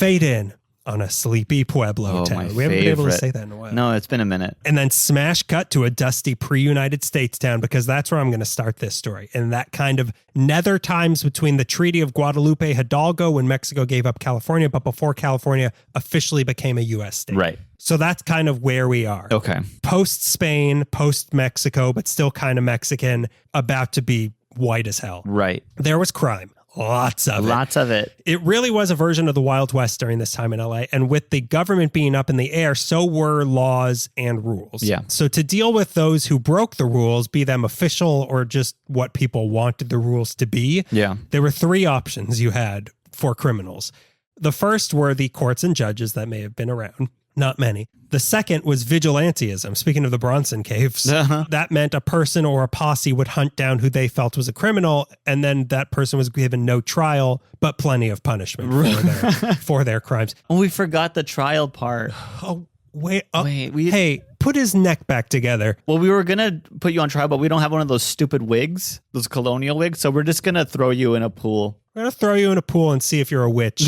Fade in on a sleepy Pueblo town. We haven't been able to say that in a while. No, it's been a minute. And then smash cut to a dusty pre-United States town, because that's where I'm going to start this story. And that kind of nether times between the Treaty of Guadalupe Hidalgo, when Mexico gave up California, but before California officially became a U.S. state. Right. So that's kind of where we are. Okay. Post Spain, post Mexico, but still kind of Mexican, about to be white as hell. Right. There was crime. Lots of it. It really was a version of the Wild West during this time in LA. And with the government being up in the air, so were laws and rules. Yeah. So to deal with those who broke the rules, be them official or just what people wanted the rules to be, there were three options you had for criminals. The first were the courts and judges that may have been around. Not many. The second was vigilantism. Speaking of the Bronson Caves, that meant a person or a posse would hunt down who they felt was a criminal, and then that person was given no trial, but plenty of punishment for their crimes. Oh, we forgot the trial part. Oh, wait. Hey, put his neck back together. Well, we were going to put you on trial, but we don't have one of those stupid wigs, those colonial wigs, so we're just going to throw you in a pool. We're going to throw you in a pool and see if you're a witch.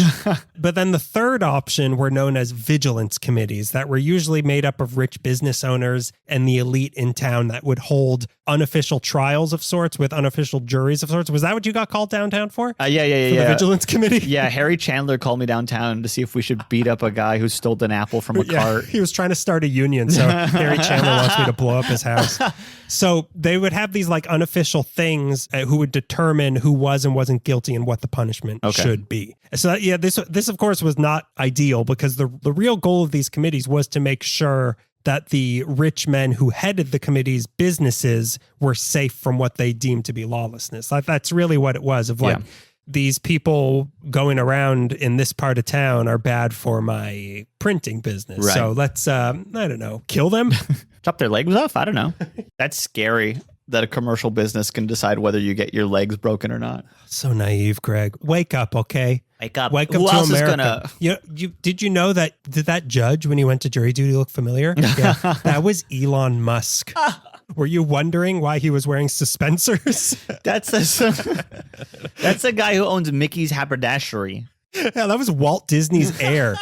But then the third option were known as vigilance committees that were usually made up of rich business owners and the elite in town that would hold unofficial trials of sorts with unofficial juries of sorts. Was that what you got called downtown for? Yeah. The vigilance committee? Yeah, Harry Chandler called me downtown to see if we should beat up a guy who stole an apple from a cart. He was trying to start a union, so Harry Chandler wants me to blow up his house. So they would have these like unofficial things who would determine who was and wasn't guilty and what the punishment should be. So this of course was not ideal, because the real goal of these committees was to make sure that the rich men who headed the committee's businesses were safe from what they deemed to be lawlessness. Like, that's really what it was, of like, these people going around in this part of town are bad for my printing business. Right. So let's, I don't know, kill them? Chop their legs off? I don't know. That's scary that a commercial business can decide whether you get your legs broken or not. So naive, Greg. Wake up, okay? Wake up. Wake up Who to else America. Did you know that, did that judge when he went to jury duty look familiar? Yeah, that was Elon Musk. Were you wondering why he was wearing suspensors? That's a guy who owns Mickey's Haberdashery. Yeah, that was Walt Disney's heir.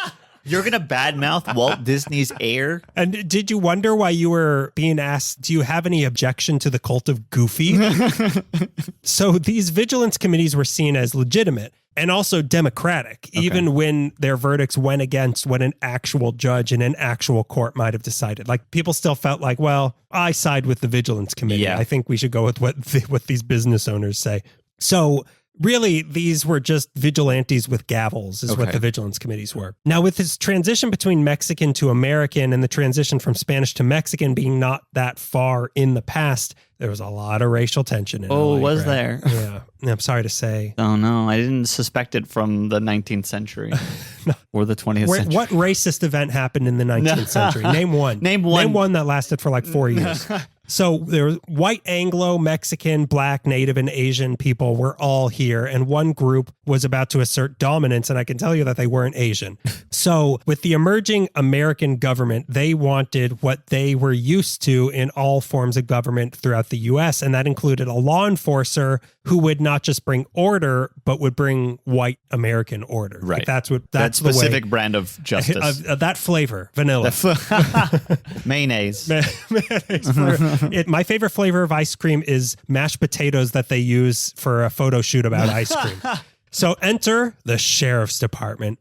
You're going to badmouth Walt Disney's heir? And did you wonder why you were being asked, do you have any objection to the cult of Goofy? So these vigilance committees were seen as legitimate and also democratic, even when their verdicts went against what an actual judge in an actual court might have decided. Like, people still felt like, well, I side with the vigilance committee. Yeah. I think we should go with what these business owners say. So really, these were just vigilantes with gavels is what the vigilance committees were. Now, with this transition between Mexican to American and the transition from Spanish to Mexican being not that far in the past, there was a lot of racial tension in LA, was Greg. there? Yeah. I'm sorry to say. Oh, no. I didn't suspect it from the 19th century or the 20th century. What racist event happened in the 19th century? Name one. Name one. Name one that lasted for like 4 years. So there was white, Anglo, Mexican, Black, Native, and Asian people were all here. And one group was about to assert dominance. And I can tell you that they weren't Asian. So with the emerging American government, they wanted what they were used to in all forms of government throughout the U.S. And that included a law enforcer who would not just bring order, but would bring white American order. Right. Like that's that specific brand of justice. That flavor, vanilla. Mayonnaise. Mayonnaise flavor. My favorite flavor of ice cream is mashed potatoes that they use for a photo shoot about ice cream. So enter the sheriff's department.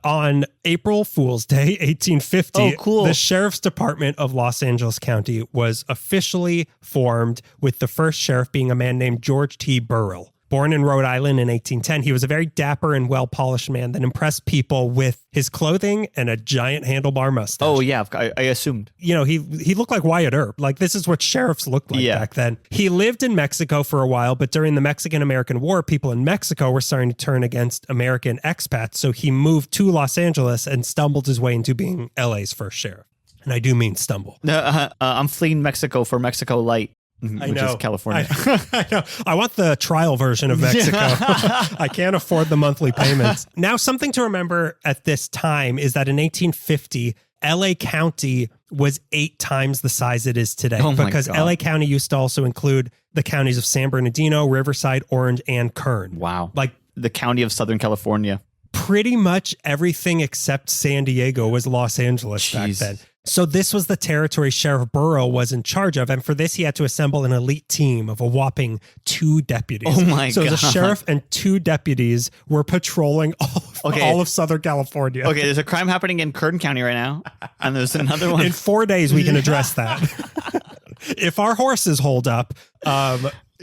On April Fool's Day, 1850, the Sheriff's Department of Los Angeles County was officially formed, with the first sheriff being a man named George T. Burrell. Born in Rhode Island in 1810, he was a very dapper and well-polished man that impressed people with his clothing and a giant handlebar mustache. Oh, yeah, I assumed. You know, he looked like Wyatt Earp. Like, this is what sheriffs looked like back then. He lived in Mexico for a while, but during the Mexican-American War, people in Mexico were starting to turn against American expats, so he moved to Los Angeles and stumbled his way into being LA's first sheriff. And I do mean stumble. I'm fleeing Mexico for Mexico Light. Which is California. I know. I want the trial version of Mexico. I can't afford the monthly payments. Now, something to remember at this time is that in 1850, LA County was 8 times the size it is today, because LA County used to also include the counties of San Bernardino, Riverside, Orange, and Kern. Wow. Like, the county of Southern California. Pretty much everything except San Diego was Los Angeles back then. So this was the territory Sheriff Burrow was in charge of. And for this, he had to assemble an elite team of a whopping 2 deputies. Oh my God. So the sheriff and 2 deputies were patrolling all of Southern California. Okay, there's a crime happening in Kern County right now. And there's another one. In 4 days, we can address that. If our horses hold up,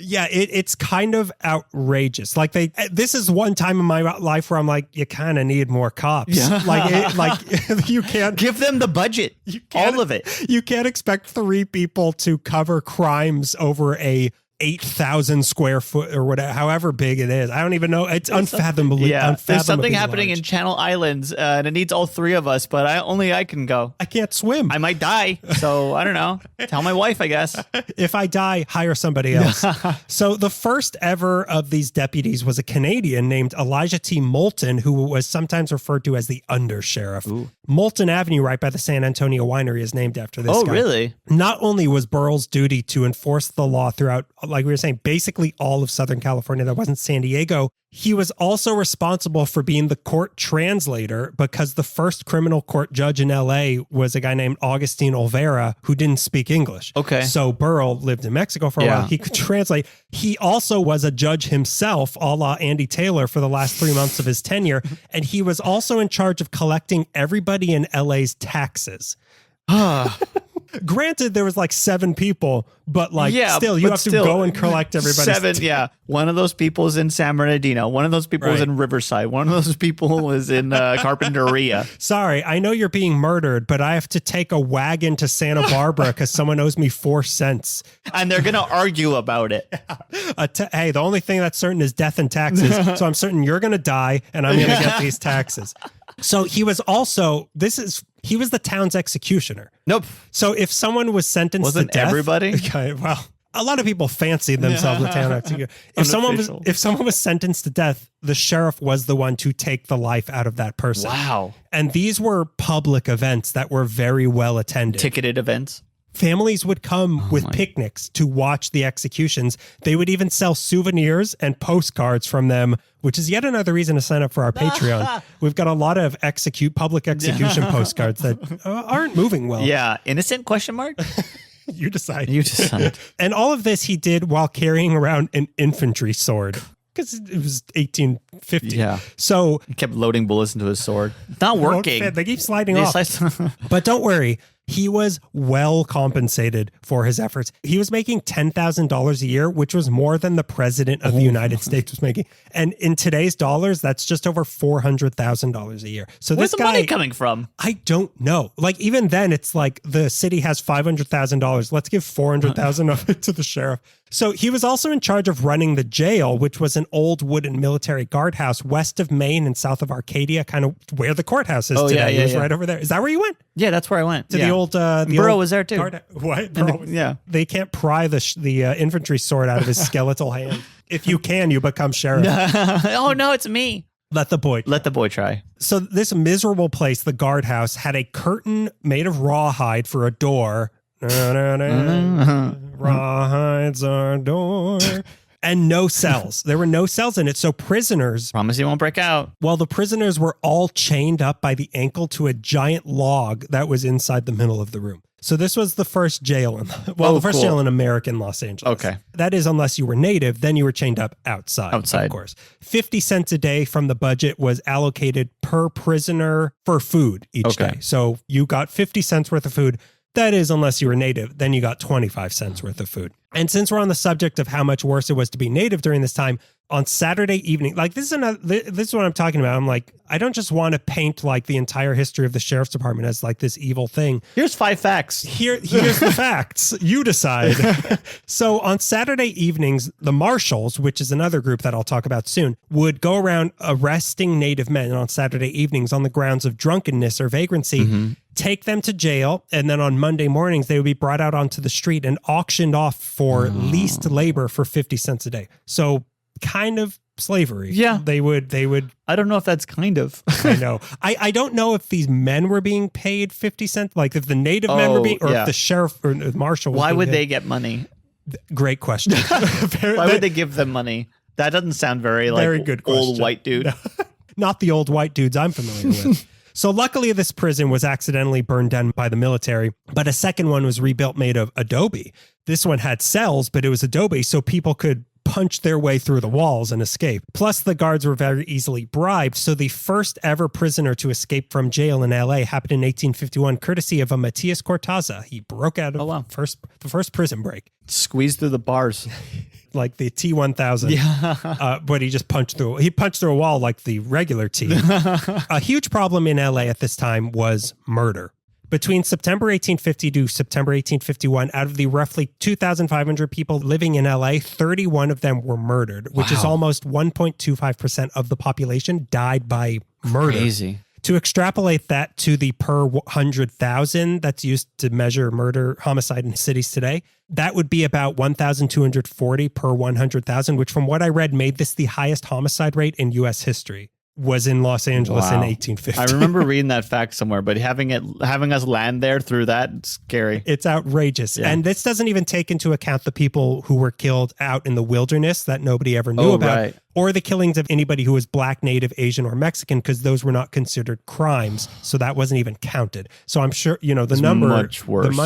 yeah, it's kind of outrageous. Like this is one time in my life where I'm like, you kind of need more cops. Yeah. Like you can't give them the budget, all of it. You can't expect 3 people to cover crimes over a 8,000 square foot or whatever, however big it is. I don't even know. It's unfathomable. Yeah, there's something happening in Channel Islands, and it needs all 3 of us. But only I can go. I can't swim. I might die, so I don't know. Tell my wife, I guess. If I die, hire somebody else. So the first ever of these deputies was a Canadian named Elijah T. Moulton, who was sometimes referred to as the undersheriff. Ooh. Moulton Avenue, right by the San Antonio Winery, is named after this guy. Oh, really? Not only was Burrell's duty to enforce the law throughout, like we were saying, basically all of Southern California that wasn't San Diego, he was also responsible for being the court translator because the first criminal court judge in LA was a guy named Augustine Olvera who didn't speak English. Okay. So Burrell lived in Mexico for a while. He could translate. He also was a judge himself, a la Andy Taylor, for the last 3 months of his tenure. And he was also in charge of collecting everybody in LA's taxes. Granted, there was like 7 people, but still, you have to go and collect everybody's 7, yeah. One of those people is in San Bernardino. One of those people is in Riverside. One of those people is in Carpinteria. Sorry, I know you're being murdered, but I have to take a wagon to Santa Barbara because someone owes me 4 cents. And they're going to argue about it. Hey, the only thing that's certain is death and taxes. So I'm certain you're going to die and I'm going to get these taxes. So he was also, he was the town's executioner. Nope. So if someone was sentenced to death. Wasn't everybody? Okay, well, a lot of people fancied themselves the town executioner. If someone was sentenced to death, the sheriff was the one to take the life out of that person. Wow. And these were public events that were very well attended. Ticketed events? Families would come with picnics to watch the executions. They would even sell souvenirs and postcards from them, which is yet another reason to sign up for our Patreon. We've got a lot of public execution postcards that aren't moving well. Yeah. Innocent question mark? You decide. You decide. And all of this he did while carrying around an infantry sword. Because it was 1850. Yeah. So he kept loading bullets into his sword. It's not working. They keep sliding off. But don't worry. He was well compensated for his efforts. He was making $10,000 a year, which was more than the president of the United States was making. And in today's dollars, that's just over $400,000 a year. So where's this the guy, money coming from? I don't know. Like even then, it's like the city has $500,000. Let's give $400,000 of it to the sheriff. So he was also in charge of running the jail, which was an old wooden military guardhouse west of Maine and south of Arcadia, kind of where the courthouse is today. It was right over there. Is that where you went? Yeah, that's where I went. To the old... Burrow was there too. What? They can't pry the infantry sword out of his skeletal hand. If you can, you become sheriff. Oh, no, it's me. Let the boy try. So this miserable place, the guardhouse, had a curtain made of rawhide for a door. Rawhide's our door. And no cells. There were no cells in it. So prisoners... Promise you won't break out. Well, the prisoners were all chained up by the ankle to a giant log that was inside the middle of the room. So this was the first jail jail in American Los Angeles. Okay. That is, unless you were native, then you were chained up outside. Of course. 50 cents a day from the budget was allocated per prisoner for food each day. So you got 50 cents worth of food. That is, unless you were native, then you got 25 cents worth of food. And since we're on the subject of how much worse it was to be native during this time, on Saturday evening, like this is what I'm talking about. I'm like, I don't just want to paint like the entire history of the sheriff's department as like this evil thing. Here's 5 facts. Here's the facts. You decide. So on Saturday evenings, the marshals, which is another group that I'll talk about soon, would go around arresting native men on Saturday evenings on the grounds of drunkenness or vagrancy, take them to jail, and then on Monday mornings, they would be brought out onto the street and auctioned off for leased labor for 50 cents a day. So kind of slavery. Yeah. They would. I don't know if that's kind of. I know. I don't know if these men were being paid 50 cents, like if the native men were being, or if the sheriff or the marshal was Why would paid. they get money? Great question. Why would they give them money? That doesn't sound very good old question. white dude. No. Not the old white dudes I'm familiar with. So luckily, this prison was accidentally burned down by the military, but a second one was rebuilt made of adobe. This one had cells, but it was adobe, so people could punch their way through the walls and escape. Plus, the guards were very easily bribed, so the first ever prisoner to escape from jail in LA happened in 1851, courtesy of a Matias Cortázar. He broke out of the first prison break. Squeezed through the bars. Like the T-1000. Yeah. But he just punched through a wall like the regular T. A huge problem in LA at this time was murder. Between September 1850 to September 1851, out of the roughly 2,500 people living in LA, 31 of them were murdered, which is almost 1.25% of the population died by murder. Crazy. To extrapolate that to the per 100,000 that's used to measure murder, homicide in cities today, that would be about 1,240 per 100,000, which from what I read made this the highest homicide rate in U.S. history. Was in Los Angeles in 1850. I remember reading that fact somewhere, but having us land there through that, it's scary. It's outrageous. Yeah. And this doesn't even take into account the people who were killed out in the wilderness that nobody ever knew about, right. or the killings of anybody who was Black, Native, Asian, or Mexican, because those were not considered crimes. So that wasn't even counted. So I'm sure, the it's number... much worse.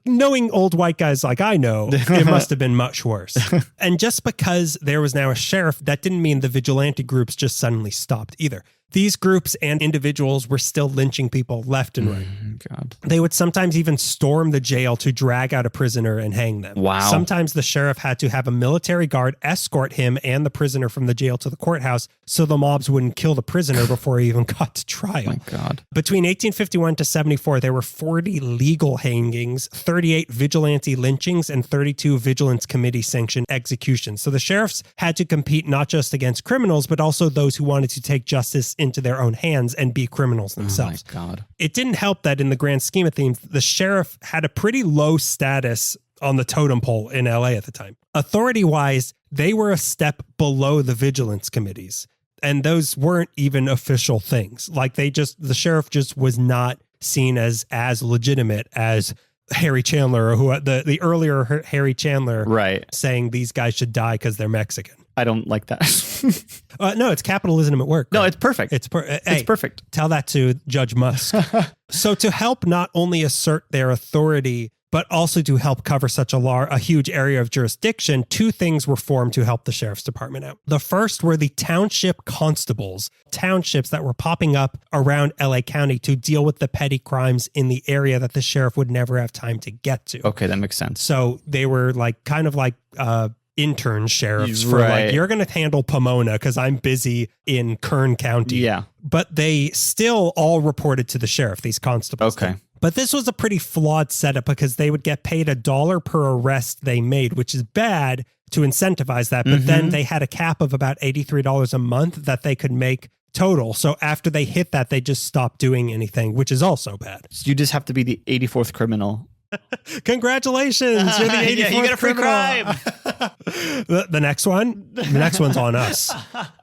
Knowing old white guys like I know, it must have been much worse. And just because there was now a sheriff, that didn't mean the vigilante groups just suddenly stopped either. These groups and individuals were still lynching people left and right. God. They would sometimes even storm the jail to drag out a prisoner and hang them. Wow. Sometimes the sheriff had to have a military guard escort him and the prisoner from the jail to the courthouse so the mobs wouldn't kill the prisoner before he even got to trial. My God. Between 1851 to 74, there were 40 legal hangings, 38 vigilante lynchings, and 32 Vigilance Committee sanctioned executions. So the sheriffs had to compete not just against criminals, but also those who wanted to take justice into their own hands and be criminals themselves. Oh my God. It didn't help that in the grand scheme of things, the sheriff had a pretty low status on the totem pole in LA at the time. Authority-wise, they were a step below the vigilance committees. And those weren't even official things. Like the sheriff just was not seen as legitimate as Harry Chandler, or who the earlier Harry Chandler, right, saying these guys should die because they're Mexican. I don't like that. No, it's capitalism at work. No, right? it's perfect. It's it's perfect. Tell that to Judge Musk. So to help not only assert their authority, but also to help cover such a huge area of jurisdiction, two things were formed to help the sheriff's department out. The first were the township constables, townships that were popping up around LA County to deal with the petty crimes in the area that the sheriff would never have time to get to. Okay, that makes sense. So they were kind of like intern sheriffs for right. you're going to handle Pomona because I'm busy in Kern County. Yeah. But they still all reported to the sheriff, these constables. Okay. But this was a pretty flawed setup because they would get paid $1 per arrest they made, which is bad to incentivize that. But then they had a cap of about $83 a month that they could make total. So after they hit that, they just stopped doing anything, which is also bad. So you just have to be the 84th criminal. Congratulations. You're the 84th yeah, you get a free criminal. crime. The next one's on us.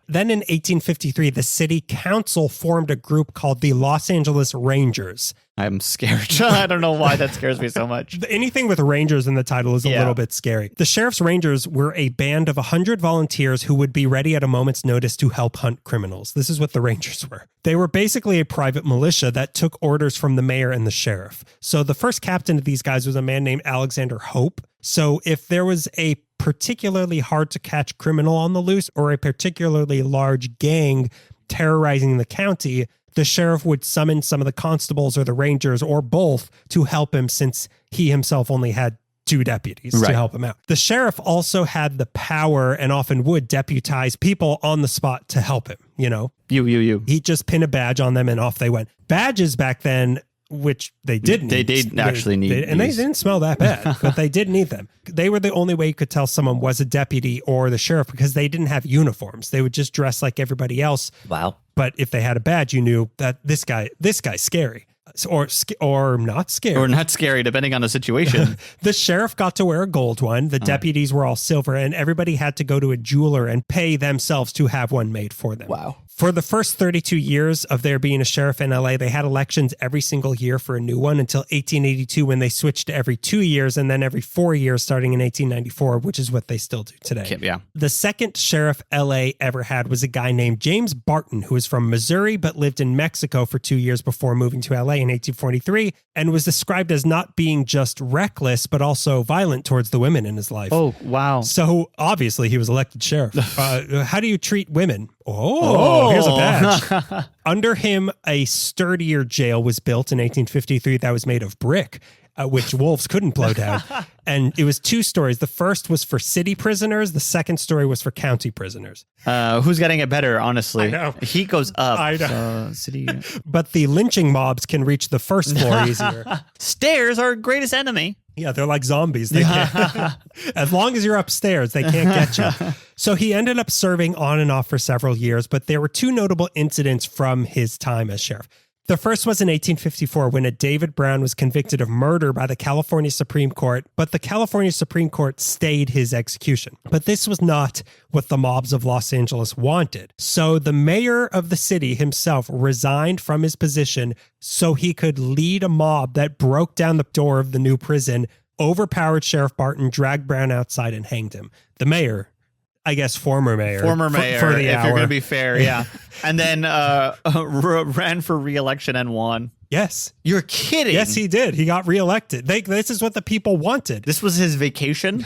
Then in 1853, the city council formed a group called the Los Angeles Rangers. I'm scared. I don't know why that scares me so much. Anything with Rangers in the title is a little bit scary. The Sheriff's Rangers were a band of 100 volunteers who would be ready at a moment's notice to help hunt criminals. This is what the Rangers were. They were basically a private militia that took orders from the mayor and the sheriff. So the first captain of these guys was a man named Alexander Hope. So if there was a particularly hard to catch criminal on the loose or a particularly large gang terrorizing the county, the sheriff would summon some of the constables or the rangers or both to help him, since he himself only had 2 deputies to help him out. The sheriff also had the power and often would deputize people on the spot to help him. You. He'd just pin a badge on them and off they went. Badges back then, which they didn't. They did actually need. And they didn't smell that bad, but they did need them. They were the only way you could tell someone was a deputy or the sheriff because they didn't have uniforms. They would just dress like everybody else. Wow. But if they had a badge, you knew that this guy's scary. Or not scary. Or not scary, depending on the situation. The sheriff got to wear a gold one. The deputies were all silver, and everybody had to go to a jeweler and pay themselves to have one made for them. Wow. For the first 32 years of there being a sheriff in LA, they had elections every single year for a new one until 1882 when they switched to every 2 years and then every 4 years starting in 1894, which is what they still do today. Yeah. The second sheriff LA ever had was a guy named James Barton, who was from Missouri but lived in Mexico for 2 years before moving to LA in 1843 and was described as not being just reckless but also violent towards the women in his life. Oh, wow. So obviously he was elected sheriff. How do you treat women? Oh, here's a badge. Under him, a sturdier jail was built in 1853 that was made of brick, which wolves couldn't blow down. And it was 2 stories. The first was for city prisoners. The second story was for county prisoners. Who's getting it better, honestly? I know. Heat goes up. I know. City. But the lynching mobs can reach the first floor easier. Stairs are greatest enemy. Yeah, they're like zombies. They can't, as long as you're upstairs, they can't get you. So he ended up serving on and off for several years, but there were 2 notable incidents from his time as sheriff. The first was in 1854 when a David Brown was convicted of murder by the California Supreme Court, but the California Supreme Court stayed his execution. But this was not what the mobs of Los Angeles wanted. So the mayor of the city himself resigned from his position so he could lead a mob that broke down the door of the new prison, overpowered Sheriff Barton, dragged Brown outside, and hanged him. The mayor, I guess former mayor. For the if hour. You're going to be fair, yeah. And then ran for re-election and won. Yes. You're kidding. Yes, he did. He got reelected. This is what the people wanted. This was his vacation?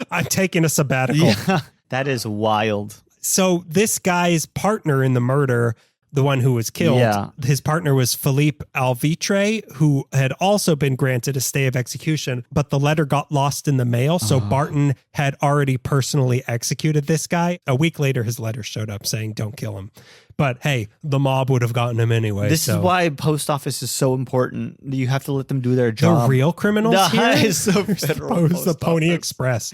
I'm taking a sabbatical. Yeah, that is wild. So this guy's partner in the murder, the one who was killed, his partner was Philippe Alvitre, who had also been granted a stay of execution, but the letter got lost in the mail. So Barton had already personally executed this guy. A week later, his letter showed up saying, don't kill him. But hey, the mob would have gotten him anyway. This is why post office is so important. You have to let them do their job. The real criminals here is so the Pony Express.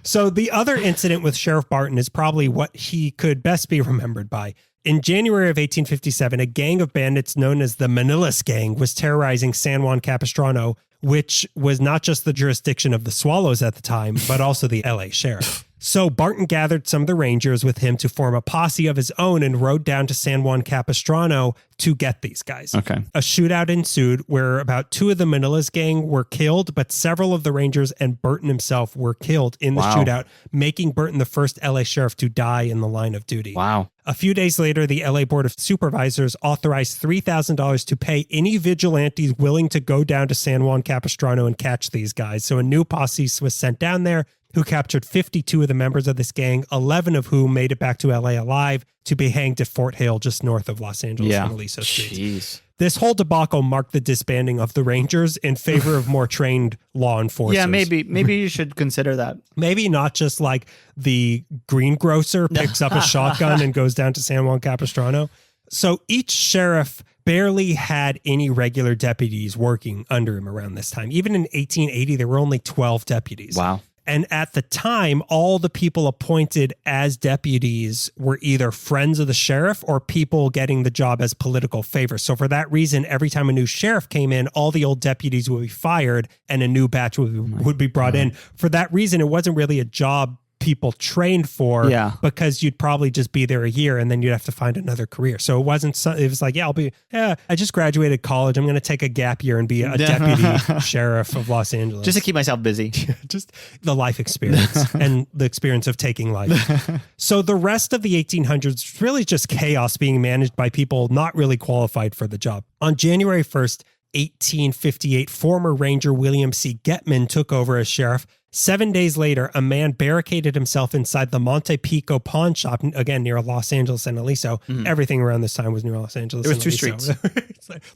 So the other incident with Sheriff Barton is probably what he could best be remembered by. In January of 1857, a gang of bandits known as the Manilas Gang was terrorizing San Juan Capistrano, which was not just the jurisdiction of the Swallows at the time, but also the LA sheriff. So Barton gathered some of the Rangers with him to form a posse of his own and rode down to San Juan Capistrano to get these guys. Okay. A shootout ensued where about 2 of the Manilas gang were killed, but several of the Rangers and Burton himself were killed in the shootout, making Burton the first LA sheriff to die in the line of duty. Wow. A few days later, the LA Board of Supervisors authorized $3,000 to pay any vigilantes willing to go down to San Juan Capistrano and catch these guys. So a new posse was sent down there who captured 52 of the members of this gang, 11 of whom made it back to LA alive to be hanged at Fort Hale just north of Los Angeles on Aliso Street. Jeez. This whole debacle marked the disbanding of the Rangers in favor of more trained law enforcers. Yeah, maybe you should consider that. Maybe not just like the greengrocer picks up a shotgun and goes down to San Juan Capistrano. So each sheriff barely had any regular deputies working under him around this time. Even in 1880, there were only 12 deputies. Wow. And at the time, all the people appointed as deputies were either friends of the sheriff or people getting the job as political favors. So for that reason, every time a new sheriff came in, all the old deputies would be fired and a new batch would be brought in. For that reason, it wasn't really a job people trained for because you'd probably just be there a year and then you'd have to find another career. So it wasn't, it was like, I just graduated college. I'm going to take a gap year and be a deputy sheriff of Los Angeles. Just to keep myself busy. Just the life experience and the experience of taking life. So the rest of the 1800s, really just chaos being managed by people not really qualified for the job. On January 1st, 1858, former Ranger William C. Getman took over as sheriff. 7 days later, a man barricaded himself inside the Monte Pico pawn shop, again, near Los Angeles and Aliso. Mm-hmm. Everything around this time was near Los Angeles. There was 2 streets.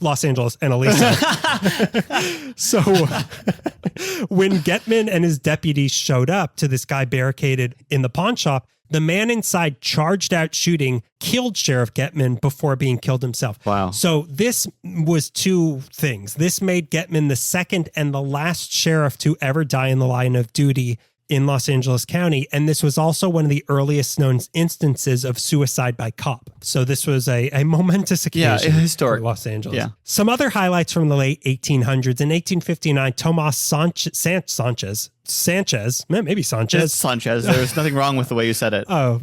Los Angeles and Aliso. So when Getman and his deputies showed up to this guy barricaded in the pawn shop, the man inside charged out shooting, killed Sheriff Getman before being killed himself. Wow. So this was 2 things. This made Getman the second and the last sheriff to ever die in the line of duty. in Los Angeles County. And this was also one of the earliest known instances of suicide by cop. So this was a momentous occasion historic. for Los Angeles. Yeah. Some other highlights from the late 1800s. In 1859, Tomas Sanchez. It's Sanchez. There's nothing wrong with the way you said it. Oh,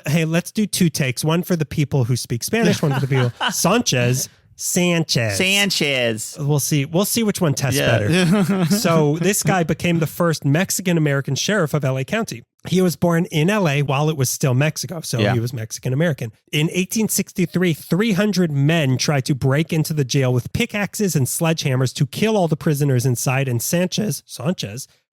hey, let's do 2 takes. One for the people who speak Spanish, one for the people. Sanchez. We'll see which one tests better. So this guy became the first Mexican-American sheriff of LA County. He was born in LA while it was still Mexico, so he was Mexican-American. In 1863, 300 men tried to break into the jail with pickaxes and sledgehammers to kill all the prisoners inside, and Sanchez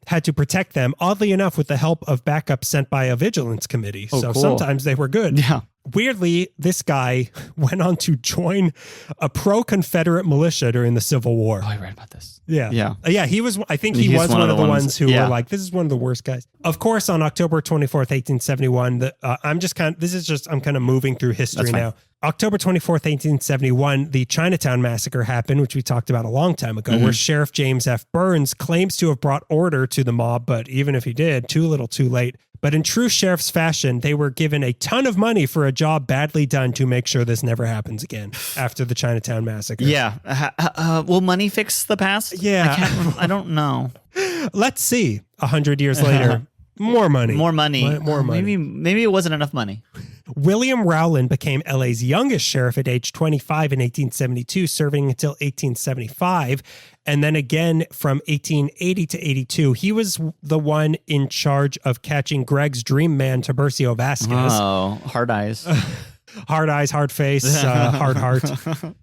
had to protect them, oddly enough, with the help of backup sent by a vigilance committee. So sometimes they were good. Yeah. Weirdly, this guy went on to join a pro-Confederate militia during the Civil War. Oh, I read about this. Yeah. He was, I think he was one of the ones who were like, this is one of the worst guys. Of course, on October 24th, 1871, I'm kind of moving through history now. October 24th, 1871, the Chinatown Massacre happened, which we talked about a long time ago, where Sheriff James F. Burns claims to have brought order to the mob, but even if he did, too little, too late. But in true sheriff's fashion, they were given a ton of money for a job badly done to make sure this never happens again after the Chinatown Massacre. Yeah. Will money fix the past? Yeah. I don't know. Let's see. 100 years later, more money. More money. Money. Maybe it wasn't enough money. William Rowland became LA's youngest sheriff at age 25 in 1872, serving until 1875. And then again from 1880 to 82, he was the one in charge of catching Greg's dream man, Tiburcio Vasquez. Oh, hard eyes. Hard eyes, hard face, hard heart.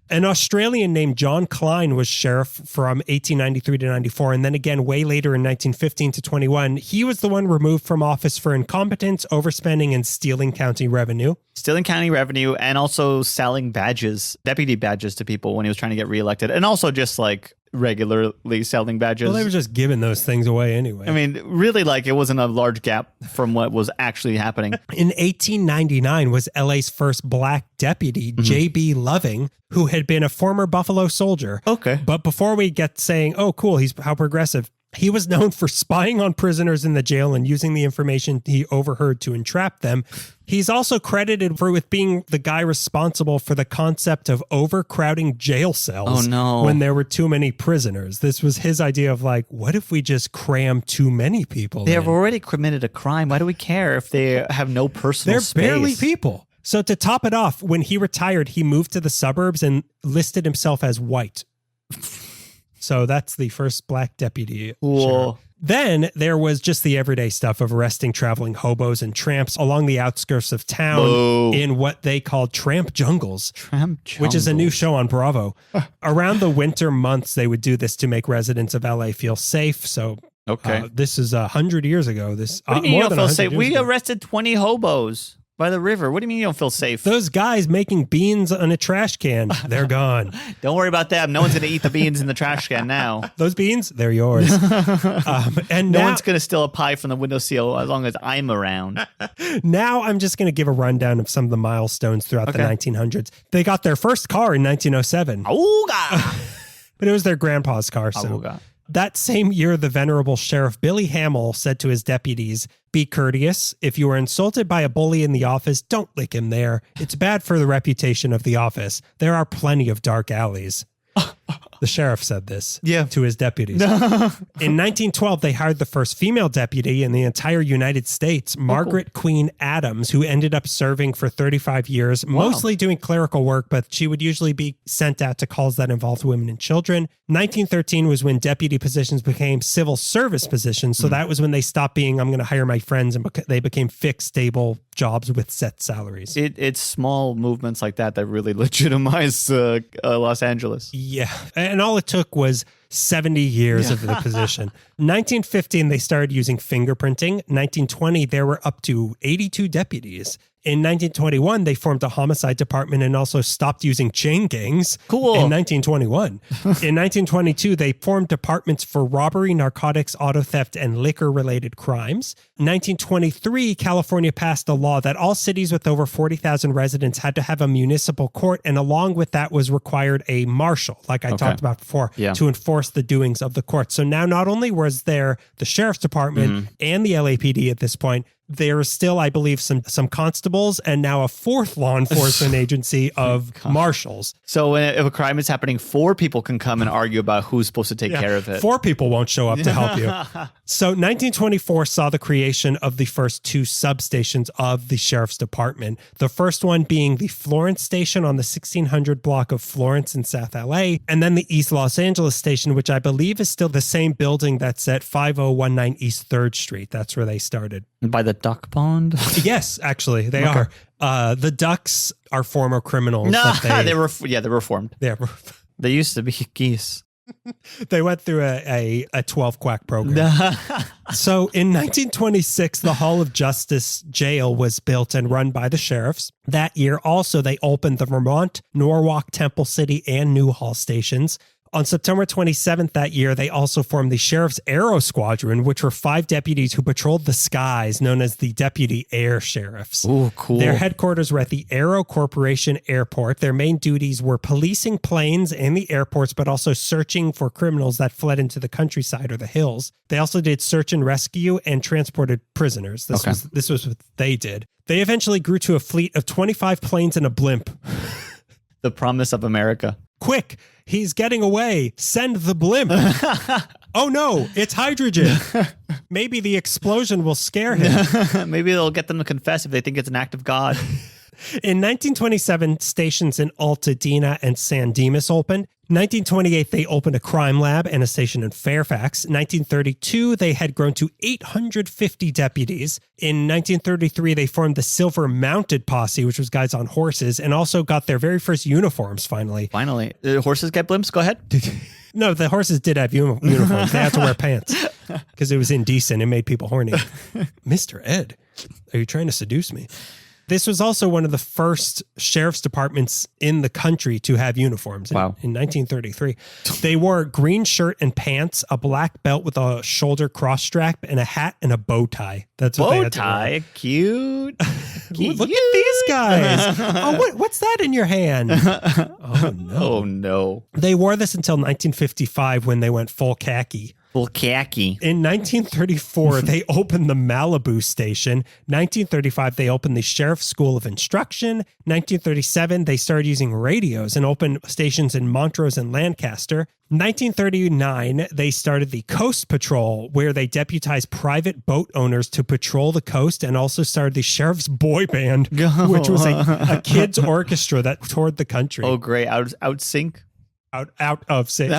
An Australian named John Klein was sheriff from 1893 to 94. And then again, way later in 1915 to 21, he was the one removed from office for incompetence, overspending, and stealing county revenue. Stealing county revenue and also selling badges, deputy badges to people when he was trying to get reelected. And also just like regularly selling badges. Well, they were just giving those things away anyway. I mean, really, like, it wasn't a large gap from what was actually happening. In 1899 was LA's first black deputy, J.B. Loving, who had been a former Buffalo soldier. Okay. But before we get saying, oh, cool, he's how progressive, he was known for spying on prisoners in the jail and using the information he overheard to entrap them. He's also credited with being the guy responsible for the concept of overcrowding jail cells when there were too many prisoners. This was his idea of like, what if we just cram too many people? They have already committed a crime. Why do we care if they have no personal space? They're barely people. So to top it off, when he retired, he moved to the suburbs and listed himself as white. So that's the first black deputy. Cool. Then there was just the everyday stuff of arresting traveling hobos and tramps along the outskirts of town in what they called tramp jungles, which is a new show on Bravo. Around the winter months, they would do this to make residents of LA feel safe. So this is 100 years ago. This what do you mean you don't feel safe? We ago. Arrested 20 hobos by the river. What do you mean you don't feel safe? Those guys making beans on a trash can, they're gone. Don't worry about them. No one's going to eat the beans in the trash can now. Those beans, they're yours. And no now, one's going to steal a pie from the windowsill as long as I'm around. Now I'm just going to give a rundown of some of the milestones throughout the 1900s. They got their first car in 1907. But it was their grandpa's car. So that same year, the venerable Sheriff Billy Hamill said to his deputies, "Be courteous. If you are insulted by a bully in the office, don't lick him there. It's bad for the reputation of the office. There are plenty of dark alleys." The sheriff said this to his deputies. In 1912, they hired the first female deputy in the entire United States, Margaret Queen Adams, who ended up serving for 35 years, mostly doing clerical work, but she would usually be sent out to calls that involved women and children. 1913 was when deputy positions became civil service positions. So that was when they stopped being, I'm going to hire my friends, and they became fixed, stable jobs with set salaries. It's small movements like that that really legitimize Los Angeles. Yeah. And all it took was 70 years of the position. 1915, they started using fingerprinting. 1920, there were up to 82 deputies. In 1921, they formed a homicide department and also stopped using chain gangs. Cool. In 1921. In 1922, they formed departments for robbery, narcotics, auto theft, and liquor-related crimes. 1923, California passed a law that all cities with over 40,000 residents had to have a municipal court, and along with that was required a marshal, like I talked about before, to enforce enforce the doings of the court. So now not only was there the sheriff's department and the LAPD at this point, there is still, I believe, some constables and now a fourth law enforcement agency of marshals. So if a crime is happening, 4 people can come and argue about who's supposed to take care of it. 4 people won't show up to help you. So 1924 saw the creation of the first 2 substations of the sheriff's department. The first one being the Florence station on the 1600 block of Florence in South LA, and then the East Los Angeles station, which I believe is still the same building that's at 5019 East 3rd Street. That's where they started. By the duck pond? Yes, actually, they are. The ducks are former criminals. No, they're reformed. Yeah, They used to be geese. they went through a 12 quack program. So in 1926, the Hall of Justice jail was built and run by the sheriffs. That year, also, they opened the Vermont, Norwalk, Temple City, and Newhall stations. On September 27th that year, they also formed the Sheriff's Aero Squadron, which were 5 deputies who patrolled the skies, known as the Deputy Air Sheriffs. Oh, cool. Their headquarters were at the Aero Corporation Airport. Their main duties were policing planes and the airports, but also searching for criminals that fled into the countryside or the hills. They also did search and rescue and transported prisoners. This was what they did. They eventually grew to a fleet of 25 planes and a blimp. The promise of America. Quick, he's getting away. Send the blimp. Oh no, it's hydrogen. Maybe the explosion will scare him. Maybe they'll get them to confess if they think it's an act of God. In 1927, stations in Altadena and San Dimas opened. 1928, they opened a crime lab and a station in Fairfax. 1932, they had grown to 850 deputies. In 1933, they formed the Silver Mounted Posse, which was guys on horses, and also got their very first uniforms, finally. Finally. Horses get blimps? Go ahead. No, the horses did have uniforms. They had to wear pants because it was indecent. It made people horny. Mr. Ed, are you trying to seduce me? This was also one of the first sheriff's departments in the country to have uniforms in 1933. They wore a green shirt and pants, a black belt with a shoulder cross strap, and a hat and a bow tie. That's what they had to wear. Bow tie? Cute. Look at these guys. Oh, what's that in your hand? Oh, no. Oh, no. They wore this until 1955 when they went full khaki. Full khaki. In 1934, they opened the Malibu station. 1935, they opened the Sheriff's School of Instruction. 1937, they started using radios and opened stations in Montrose and Lancaster. 1939, they started the Coast Patrol, where they deputized private boat owners to patrol the coast, and also started the Sheriff's Boy Band, which was a kids' orchestra that toured the country. Oh, great. Out sync? Out of sync.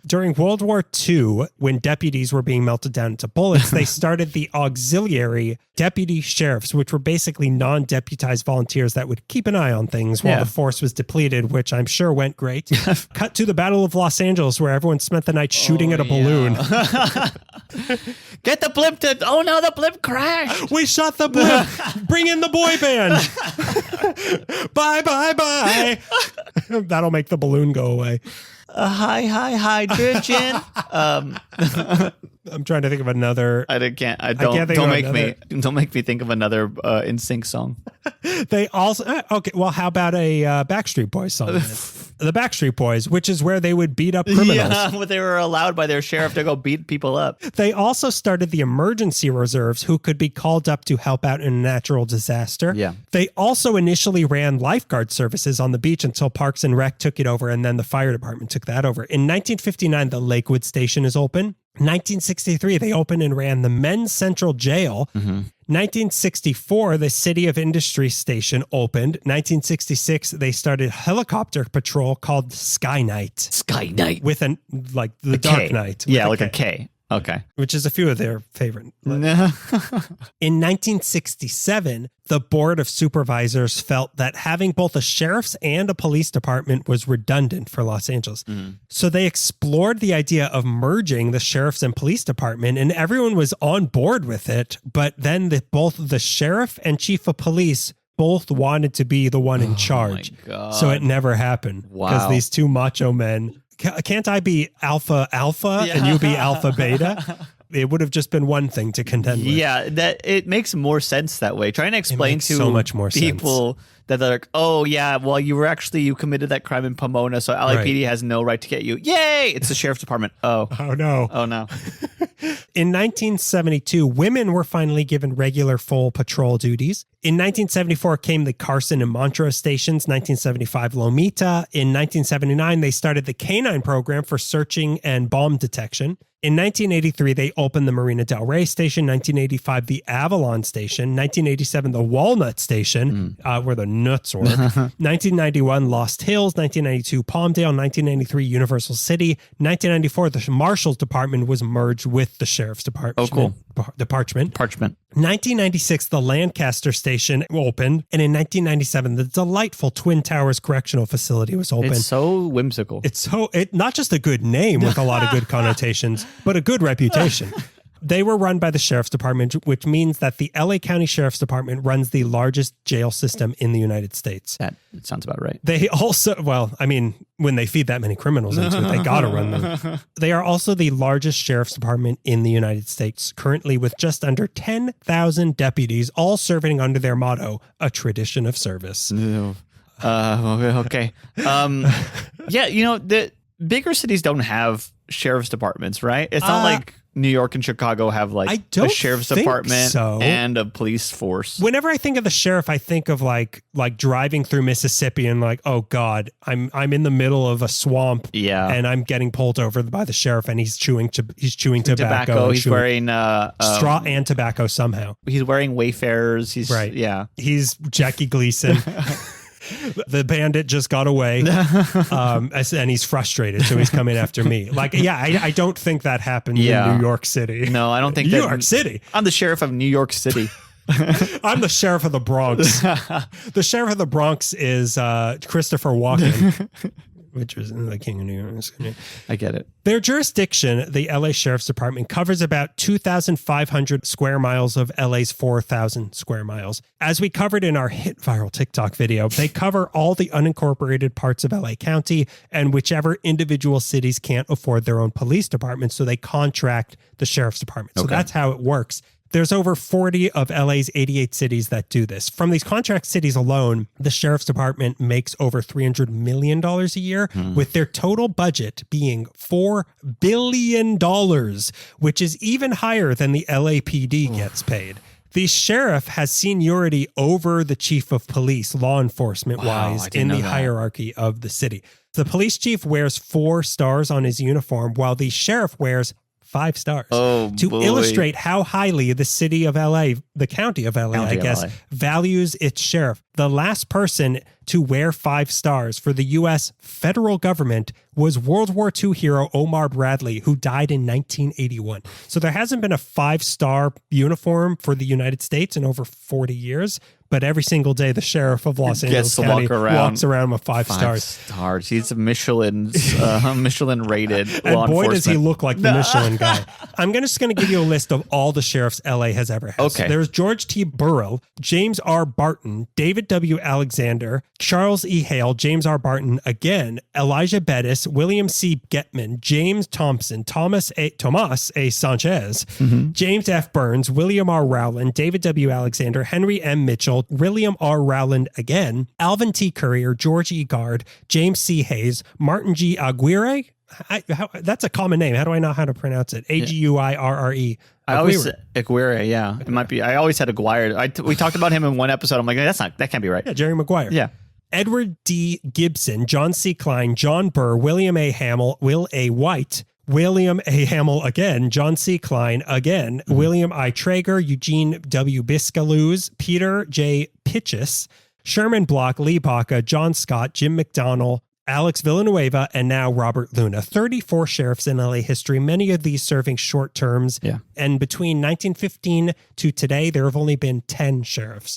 During World War II, when deputies were being melted down into bullets, they started the auxiliary deputy sheriffs, which were basically non-deputized volunteers that would keep an eye on things while the force was depleted, which I'm sure went great. Cut to the Battle of Los Angeles, where everyone spent the night shooting at a balloon. Get the blimp to... Oh, no, the blimp crashed. We shot the blimp. Bring in the boy band. Bye, bye, bye. That'll make the balloon go away. Hydrogen. I'm trying to think of another. Don't make me think of another NSYNC song. They also okay. Well, how about a Backstreet Boys song? The Backstreet Boys, which is where they would beat up criminals. Yeah, but they were allowed by their sheriff to go beat people up. They also started the emergency reserves, who could be called up to help out in a natural disaster. Yeah. They also initially ran lifeguard services on the beach until Parks and Rec took it over, and then the fire department took that over. In 1959, the Lakewood station is open. 1963, they opened and ran the Men's Central Jail. 1964, the City of Industry station opened. 1966, they started helicopter patrol called Sky Knight. Sky Knight. With the Dark Knight. Yeah, like a K. Okay. Which is a few of their favorite. In 1967, the Board of Supervisors felt that having both a sheriff's and a police department was redundant for Los Angeles. So they explored the idea of merging the sheriff's and police department, and everyone was on board with it. But then both the sheriff and chief of police both wanted to be the one in charge. My God. So it never happened. Wow. Because these two macho men... Can't I be alpha and you be alpha beta? It would have just been one thing to contend with. Yeah, that it makes more sense that way. Trying to explain to so much more people that they're like, oh yeah, well you committed that crime in Pomona, so LAPD has no right to get you. Yay! It's the sheriff's department. Oh no. In 1972, women were finally given regular full patrol duties. In 1974 came the Carson and Montrose stations, 1975 Lomita. In 1979, they started the Canine program for searching and bomb detection. In 1983, they opened the Marina Del Rey station. 1985, the Avalon station. 1987, the Walnut station, where the nuts were. 1991, Lost Hills. 1992, Palmdale. 1993, Universal City. 1994, the Marshal's Department was merged with the Sheriff's Department. Oh, cool. Department. 1996, the Lancaster station opened. And in 1997, the delightful Twin Towers Correctional Facility was opened. It's so whimsical. It's not just a good name with a lot of good connotations, but a good reputation. They were run by the Sheriff's Department, which means that the LA County Sheriff's Department runs the largest jail system in the United States. That sounds about right. They also, when they feed that many criminals into it, they got to run them. They are also the largest Sheriff's Department in the United States, currently with just under 10,000 deputies, all serving under their motto, a tradition of service. Okay. The bigger cities don't have sheriff's departments, right? It's not like New York and Chicago have a sheriff's department and a police force. Whenever I think of the sheriff, I think of like driving through Mississippi and oh God, I'm in the middle of a swamp, and I'm getting pulled over by the sheriff, and he's chewing tobacco. He's wearing straw and tobacco somehow. He's wearing Wayfarers. He's right. Yeah. He's Jackie Gleason. The bandit just got away, and he's frustrated, so he's coming after me. I don't think that happened in New York City. No, I don't think New York City. I'm the sheriff of New York City. I'm the sheriff of the Bronx. The sheriff of the Bronx is Christopher Walken. Which was the King of New York. I get it. Their jurisdiction, the LA Sheriff's Department, covers about 2,500 square miles of LA's 4,000 square miles. As we covered in our hit viral TikTok video, they cover all the unincorporated parts of LA County and whichever individual cities can't afford their own police department, so they contract the Sheriff's Department. So that's how it works. There's over 40 of LA's 88 cities that do this. From these contract cities alone, the Sheriff's Department makes over $300 million a year, with their total budget being $4 billion, which is even higher than the LAPD gets paid. The sheriff has seniority over the chief of police, law enforcement-wise, in the hierarchy of the city. The police chief wears 4 stars on his uniform, while the sheriff wears 5 stars to illustrate how highly the city of LA, the county of LA, values its sheriff. The last person to wear 5 stars for the U.S. federal government was World War II hero Omar Bradley, who died in 1981. So there hasn't been a 5-star uniform for the United States in over 40 years. But every single day, the sheriff of Los Angeles County walks around with 5 stars. 5 stars. He's a Michelin rated and law boy, enforcement. Does he look like the Michelin guy. I'm just going to give you a list of all the sheriffs LA has ever had. Okay. So there's George T. Burrell, James R. Barton, David W. Alexander, Charles E. Hale, James R. Barton again, Elijah Bettis, William C. Getman, James Thompson, Tomas A. Sanchez, James F. Burns, William R. Rowland, David W. Alexander, Henry M. Mitchell, William R. Rowland again, Alvin T. Courier, George E. Gard, James C. Hayes, Martin G. Aguirre. That's a common name. How do I know how to pronounce it? Aguirre. I always said Aguirre, yeah. It might be. I always had Aguirre. We talked about him in one episode. I'm like, that can't be right. Yeah, Jerry Maguire. Yeah. Edward D. Gibson, John C. Klein, John Burr, William A. Hamill, Will A. White, William A. Hamill again, John C. Klein again, William I. Traeger, Eugene W. Biscaluz, Peter J. Pitchess, Sherman Block, Lee Baca, John Scott, Jim McDonnell, Alex Villanueva, and now Robert Luna. 34 sheriffs in LA history, many of these serving short terms. Yeah. And between 1915 to today, there have only been 10 sheriffs.